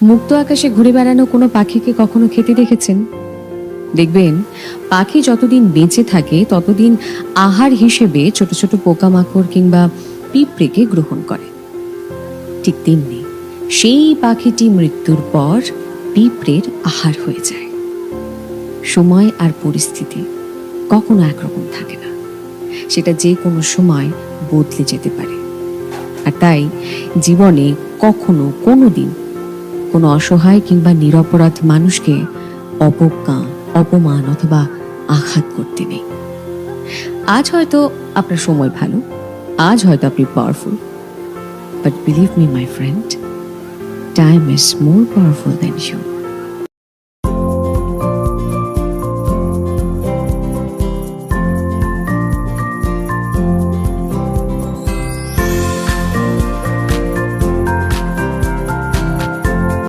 মুক্ত আকাশে ঘুরে বেড়ানো কোনো পাখিকে কখনো খেতে দেখেছেন? দেখবেন, পাখি যতদিন বেঁচে থাকে ততদিন আহার হিসেবে ছোট ছোট পোকামাকড় কিংবা পিঁপড়েকে গ্রহণ করে। ঠিক তেমনি সেই পাখিটি মৃত্যুর পর পিঁপড়ের আহার হয়ে যায়। সময় আর পরিস্থিতি কখনো একরকম থাকে না, সেটা যে কোনো সময় বদলে যেতে পারে। আর তাই জীবনে কখনো কোনো দিন কোনো অসহায় কিংবা নিরপরাধ মানুষকে অবজ্ঞা, অপমান অথবা আঘাত করতে নেই। আজ হয়তো আপনার সময় ভালো, আজ হয়তো আপনি powerful, but believe me my friend, time is more powerful than you.